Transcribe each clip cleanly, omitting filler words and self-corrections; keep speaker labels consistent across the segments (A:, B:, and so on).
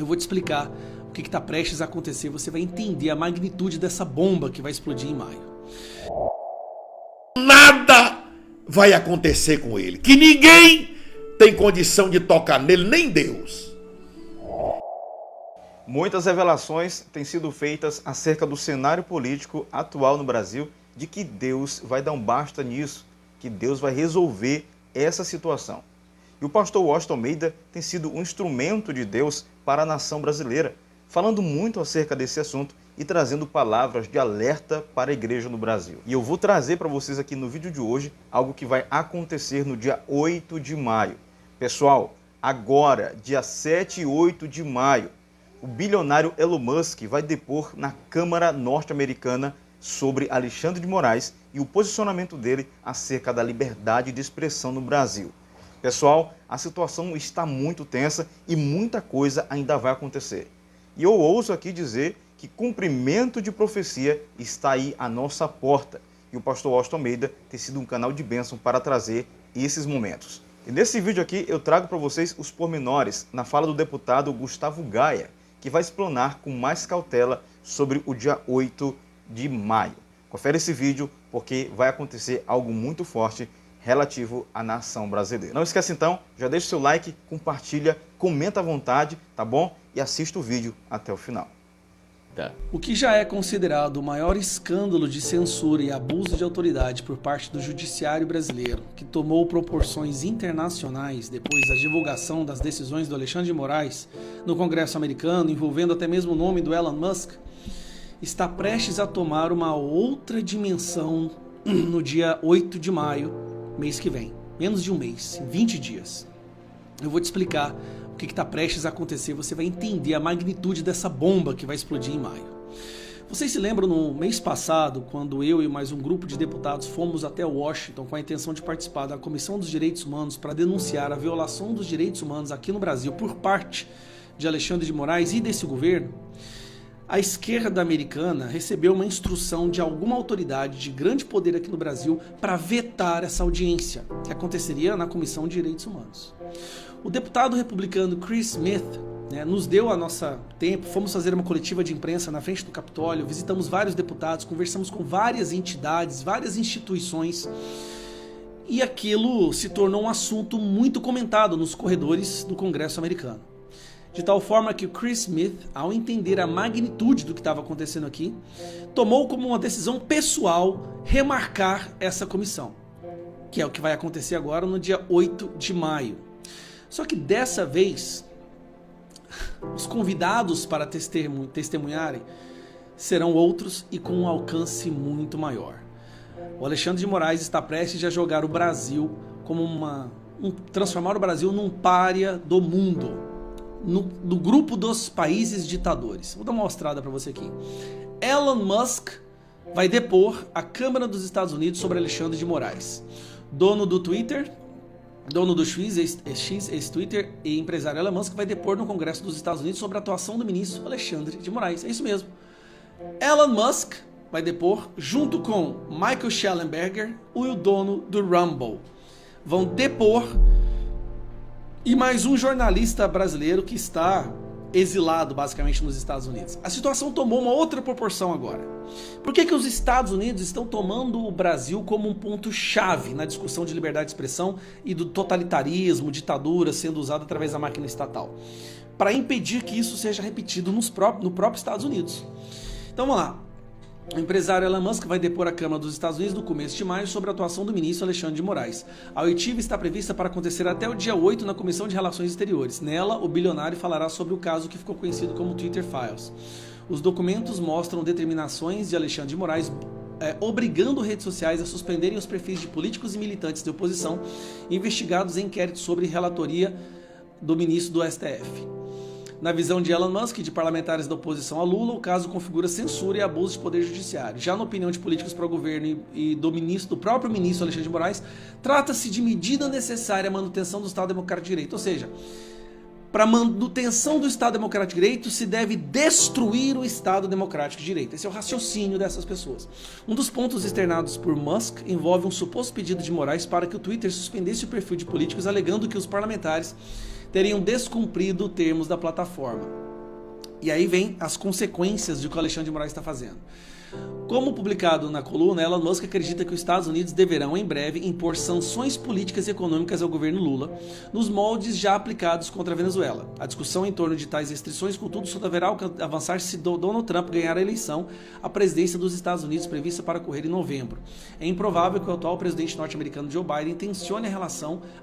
A: Eu vou te explicar o que está prestes a acontecer. Você vai entender a magnitude dessa bomba que vai explodir em maio.
B: Nada vai acontecer com ele, que ninguém tem condição de tocar nele, nem Deus.
C: Muitas revelações têm sido feitas acerca do cenário político atual no Brasil, de que Deus vai dar um basta nisso, que Deus vai resolver essa situação. E o pastor Washington Almeida tem sido um instrumento de Deus para a nação brasileira, falando muito acerca desse assunto e trazendo palavras de alerta para a igreja no Brasil. E eu vou trazer para vocês aqui no vídeo de hoje algo que vai acontecer no dia 8 de maio. Pessoal, agora, dia 7 e 8 de maio, o bilionário Elon Musk vai depor na Câmara norte-americana sobre Alexandre de Moraes e o posicionamento dele acerca da liberdade de expressão no Brasil. Pessoal, a situação está muito tensa e muita coisa ainda vai acontecer. E eu ouso aqui dizer que cumprimento de profecia está aí à nossa porta. E o pastor Washington Almeida tem sido um canal de bênção para trazer esses momentos. E nesse vídeo aqui eu trago para vocês os pormenores na fala do deputado Gustavo Gaia, que vai explanar com mais cautela sobre o dia 8 de maio. Confere esse vídeo porque vai acontecer algo muito forte relativo à nação brasileira. Não esquece então, já deixa o seu like, compartilha, comenta à vontade, tá bom? E assista o vídeo até o final.
A: O que já é considerado o maior escândalo de censura e abuso de autoridade por parte do judiciário brasileiro, que tomou proporções internacionais depois da divulgação das decisões do Alexandre de Moraes no Congresso americano, envolvendo até mesmo o nome do Elon Musk, está prestes a tomar uma outra dimensão no dia 8 de maio, mês que vem. Menos de um mês, em 20 dias. Eu vou te explicar o que está prestes a acontecer. Você vai entender a magnitude dessa bomba que vai explodir em maio. Vocês se lembram no mês passado, quando eu e mais um grupo de deputados fomos até Washington com a intenção de participar da Comissão dos Direitos Humanos para denunciar a violação dos direitos humanos aqui no Brasil por parte de Alexandre de Moraes e desse governo? A esquerda americana recebeu uma instrução de alguma autoridade de grande poder aqui no Brasil para vetar essa audiência, que aconteceria na Comissão de Direitos Humanos. O deputado republicano Chris Smith nos deu a nossa tempo, fomos fazer uma coletiva de imprensa na frente do Capitólio, visitamos vários deputados, conversamos com várias entidades, várias instituições, e aquilo se tornou um assunto muito comentado nos corredores do Congresso americano. De tal forma que o Chris Smith, ao entender a magnitude do que estava acontecendo aqui, tomou como uma decisão pessoal remarcar essa comissão, que é o que vai acontecer agora no dia 8 de maio. Só que dessa vez, os convidados para testemunharem serão outros e com um alcance muito maior. O Alexandre de Moraes está prestes a jogar o Brasil como transformar o Brasil num pária do mundo. No grupo dos países ditadores. Vou dar uma mostrada para você aqui. Elon Musk vai depor a Câmara dos Estados Unidos sobre Alexandre de Moraes. Dono do Twitter, dono do X, ex-Twitter e empresário Elon Musk vai depor no Congresso dos Estados Unidos sobre a atuação do ministro Alexandre de Moraes. É isso mesmo. Elon Musk vai depor junto com Michael Shellenberger, o dono do Rumble. Vão depor e mais um jornalista brasileiro que está exilado basicamente nos Estados Unidos. A situação tomou uma outra proporção agora. Por que os Estados Unidos estão tomando o Brasil como um ponto-chave na discussão de liberdade de expressão e do totalitarismo, ditadura sendo usada através da máquina estatal? Para impedir que isso seja repetido no próprio Estados Unidos. Então vamos lá. O empresário Elon Musk vai depor à Câmara dos Estados Unidos no começo de maio sobre a atuação do ministro Alexandre de Moraes. A oitiva está prevista para acontecer até o dia 8 na Comissão de Relações Exteriores. Nela, o bilionário falará sobre o caso que ficou conhecido como Twitter Files. Os documentos mostram determinações de Alexandre de Moraes obrigando redes sociais a suspenderem os perfis de políticos e militantes de oposição investigados em inquéritos sobre relatoria do ministro do STF. Na visão de Elon Musk e de parlamentares da oposição a Lula, o caso configura censura e abuso de poder judiciário. Já na opinião de políticos pró-governo e do próprio ministro Alexandre de Moraes, trata-se de medida necessária à manutenção do Estado Democrático de Direito. Ou seja, para a manutenção do Estado Democrático de Direito se deve destruir o Estado Democrático de Direito. Esse é o raciocínio dessas pessoas. Um dos pontos externados por Musk envolve um suposto pedido de Moraes para que o Twitter suspendesse o perfil de políticos, alegando que os parlamentares teriam descumprido termos da plataforma. E aí vem as consequências do que o Alexandre de Moraes está fazendo. Como publicado na coluna, Elon Musk acredita que os Estados Unidos deverão, em breve, impor sanções políticas e econômicas ao governo Lula, nos moldes já aplicados contra a Venezuela. A discussão em torno de tais restrições, contudo, só deverá avançar se Donald Trump ganhar a eleição à presidência dos Estados Unidos prevista para ocorrer em novembro. É improvável que o atual presidente norte-americano Joe Biden tensione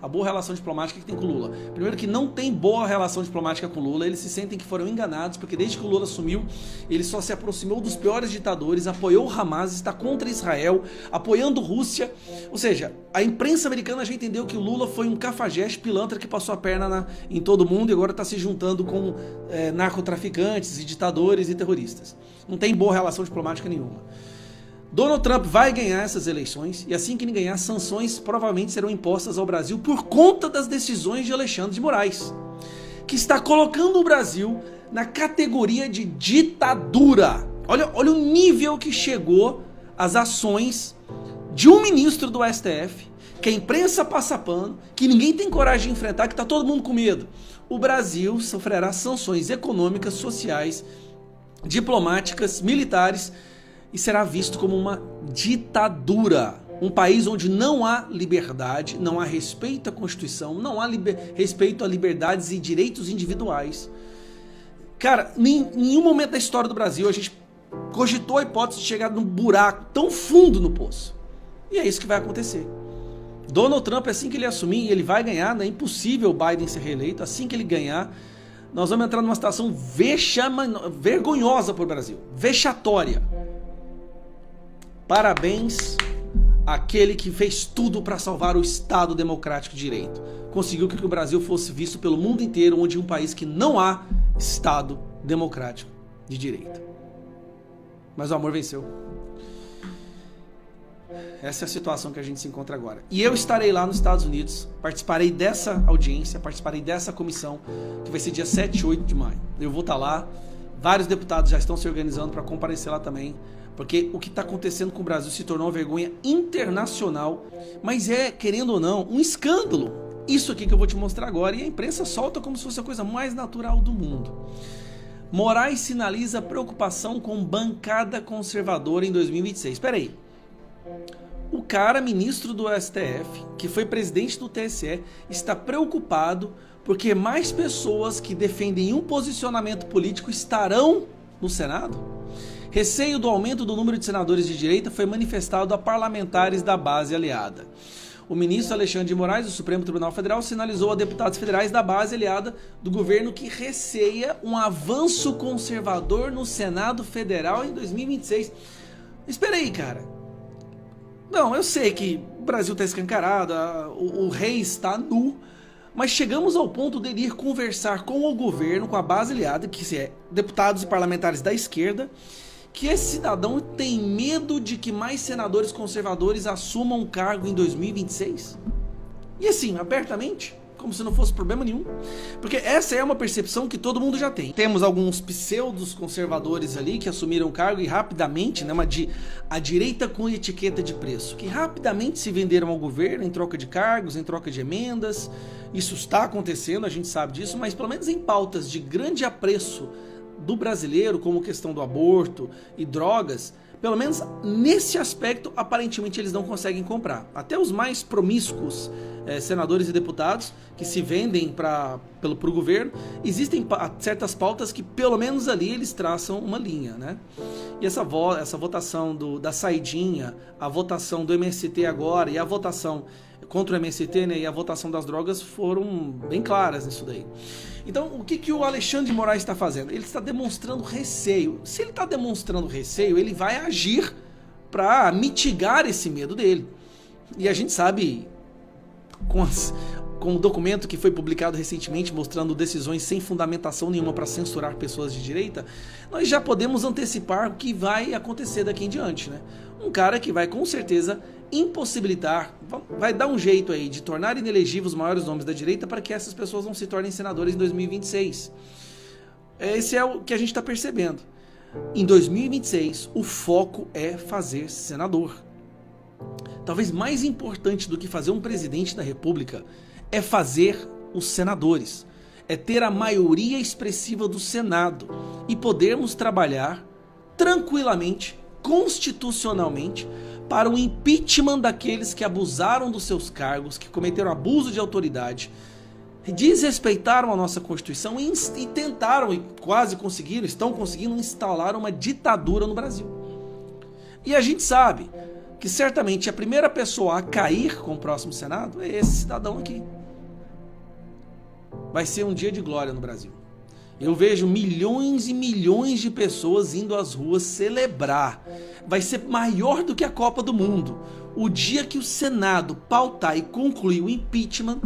A: a boa relação diplomática que tem com Lula. Primeiro que não tem boa relação diplomática com Lula, eles se sentem que foram enganados, porque desde que o Lula assumiu, ele só se aproximou dos piores ditadores, apoiou o Hamas, está contra Israel, apoiando Rússia. Ou seja, a imprensa americana já entendeu que o Lula foi um cafajeste pilantra que passou a perna em todo mundo e agora está se juntando com narcotraficantes e ditadores e terroristas. Não tem boa relação diplomática nenhuma. Donald Trump vai ganhar essas eleições e assim que ele ganhar, sanções provavelmente serão impostas ao Brasil por conta das decisões de Alexandre de Moraes, que está colocando o Brasil na categoria de ditadura. Olha o nível que chegou as ações de um ministro do STF, que a imprensa passa pano, que ninguém tem coragem de enfrentar, que está todo mundo com medo. O Brasil sofrerá sanções econômicas, sociais, diplomáticas, militares e será visto como uma ditadura. Um país onde não há liberdade, não há respeito à Constituição, não há respeito a liberdades e direitos individuais. Cara, em nenhum momento da história do Brasil a gente cogitou a hipótese de chegar num buraco tão fundo no poço. E é isso que vai acontecer. Donald Trump, assim que ele assumir, ele vai ganhar, né? É impossível o Biden ser reeleito. Assim que ele ganhar, nós vamos entrar numa situação vergonhosa para o Brasil. Vexatória. Parabéns àquele que fez tudo para salvar o Estado Democrático de Direito. Conseguiu que o Brasil fosse visto pelo mundo inteiro, onde um país que não há Estado Democrático de Direito. Mas o amor venceu. Essa é a situação que a gente se encontra agora. E eu estarei lá nos Estados Unidos, participarei dessa audiência, participarei dessa comissão, que vai ser dia 7 e 8 de maio. Eu vou estar lá, vários deputados já estão se organizando para comparecer lá também, porque o que está acontecendo com o Brasil se tornou uma vergonha internacional, mas é, querendo ou não, um escândalo. Isso aqui que eu vou te mostrar agora, e a imprensa solta como se fosse a coisa mais natural do mundo. Moraes sinaliza preocupação com bancada conservadora em 2026. Espera aí. O cara, ministro do STF, que foi presidente do TSE, está preocupado porque mais pessoas que defendem um posicionamento político estarão no Senado? Receio do aumento do número de senadores de direita foi manifestado a parlamentares da base aliada. O ministro Alexandre de Moraes, do Supremo Tribunal Federal, sinalizou a deputados federais da base aliada do governo que receia um avanço conservador no Senado Federal em 2026. Espera aí, cara. Não, eu sei que o Brasil está escancarado, o rei está nu, mas chegamos ao ponto de ir conversar com o governo, com a base aliada, que é deputados e parlamentares da esquerda, que esse cidadão tem medo de que mais senadores conservadores assumam um cargo em 2026? E assim, abertamente, como se não fosse problema nenhum. Porque essa é uma percepção que todo mundo já tem. Temos alguns pseudos conservadores ali que assumiram o cargo e rapidamente, né, a direita com etiqueta de preço, que rapidamente se venderam ao governo em troca de cargos, em troca de emendas. Isso está acontecendo, a gente sabe disso, mas pelo menos em pautas de grande apreço do brasileiro, como questão do aborto e drogas, pelo menos nesse aspecto, aparentemente eles não conseguem comprar. Até os mais promíscuos senadores e deputados que se vendem para o governo, existem certas pautas que pelo menos ali eles traçam uma linha, né? E essa votação da saidinha, a votação do MST agora e a votação contra o MST, né, e a votação das drogas foram bem claras nisso daí. Então, o que o Alexandre de Moraes está fazendo? Ele está demonstrando receio. Se ele está demonstrando receio, ele vai agir para mitigar esse medo dele. E a gente sabe, com o documento que foi publicado recentemente, mostrando decisões sem fundamentação nenhuma para censurar pessoas de direita, nós já podemos antecipar o que vai acontecer daqui em diante, né? Um cara que vai, com certeza, impossibilitar, vai dar um jeito aí de tornar inelegíveis os maiores nomes da direita para que essas pessoas não se tornem senadores em 2026. Esse é o que a gente está percebendo. Em 2026, o foco é fazer senador. Talvez mais importante do que fazer um presidente da República é fazer os senadores. é ter a maioria expressiva do Senado e podermos trabalhar tranquilamente, constitucionalmente, para o impeachment daqueles que abusaram dos seus cargos, que cometeram abuso de autoridade, desrespeitaram a nossa Constituição e tentaram, e quase conseguiram, estão conseguindo instalar uma ditadura no Brasil. E a gente sabe que certamente a primeira pessoa a cair com o próximo Senado é esse cidadão aqui. Vai ser um dia de glória no Brasil. Eu vejo milhões e milhões de pessoas indo às ruas celebrar. Vai ser maior do que a Copa do Mundo. O dia que o Senado pautar e concluir o impeachment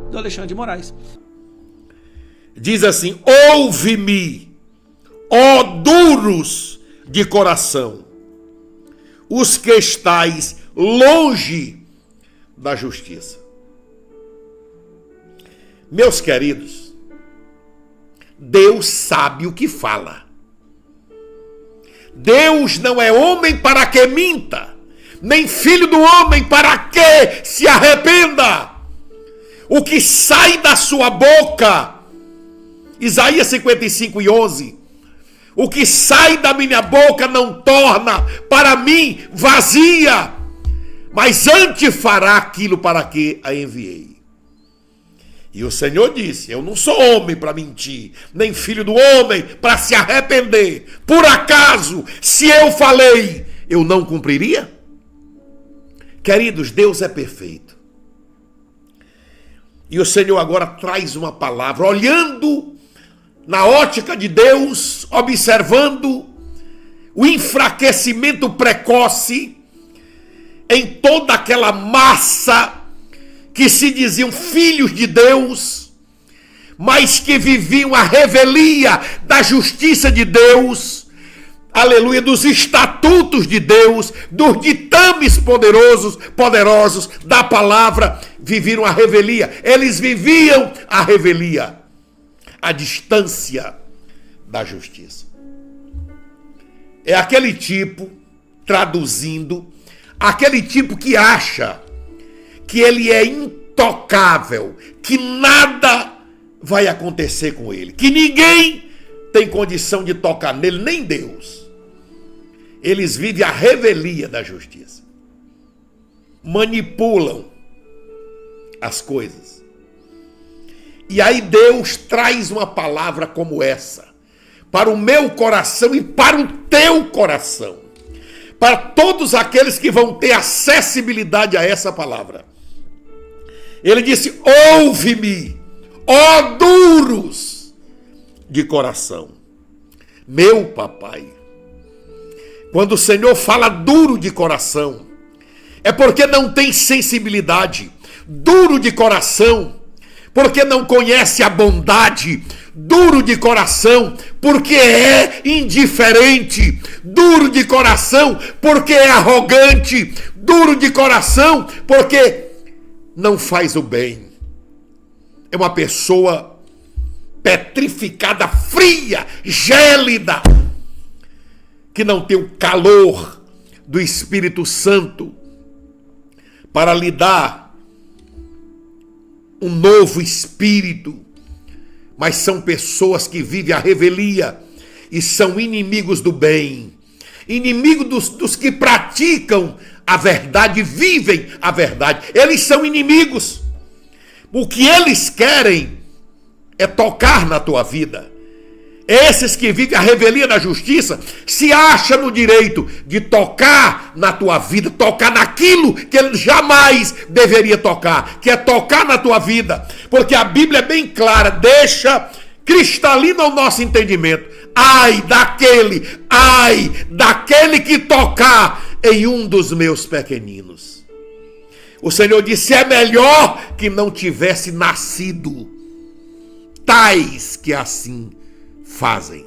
A: do Alexandre de Moraes.
B: Diz assim: ouve-me, ó duros de coração, os que estáis longe da justiça. Meus queridos, Deus sabe o que fala. Deus não é homem para que minta, nem filho do homem para que se arrependa. O que sai da sua boca, Isaías 55:11, o que sai da minha boca não torna para mim vazia, mas antes fará aquilo para que a enviei. E o Senhor disse: eu não sou homem para mentir, nem filho do homem para se arrepender. Por acaso, se eu falei, eu não cumpriria? Queridos, Deus é perfeito. E o Senhor agora traz uma palavra, olhando na ótica de Deus, observando o enfraquecimento precoce em toda aquela massa que se diziam filhos de Deus, mas que viviam a revelia da justiça de Deus, aleluia, dos estatutos de Deus, dos ditames poderosos da palavra, viviam a revelia. Eles viviam a revelia, a distância da justiça. É aquele tipo, traduzindo, aquele tipo que acha que ele é intocável, que nada vai acontecer com ele, que ninguém tem condição de tocar nele, nem Deus. Eles vivem a revelia da justiça, manipulam as coisas. E aí Deus traz uma palavra como essa para o meu coração e para o teu coração, para todos aqueles que vão ter acessibilidade a essa palavra. Ele disse: ouve-me, ó duros de coração. Meu papai, quando o Senhor fala duro de coração, é porque não tem sensibilidade. Duro de coração, porque não conhece a bondade. Duro de coração, porque é indiferente. Duro de coração, porque é arrogante. Duro de coração, porque não faz o bem. É uma pessoa petrificada, fria, gélida, que não tem o calor do Espírito Santo para lhe dar um novo espírito. Mas são pessoas que vivem a revelia e são inimigos do bem, inimigos dos que praticam a verdade, vivem a verdade. Eles são inimigos. O que eles querem é tocar na tua vida. Esses que vivem a revelia da justiça se acham no direito de tocar na tua vida, tocar naquilo que ele jamais deveria tocar, que é tocar na tua vida. Porque a Bíblia é bem clara, deixa cristalino ao nosso entendimento. Ai daquele que tocar em um dos meus pequeninos. O Senhor disse: é melhor que não tivesse nascido tais que assim fazem.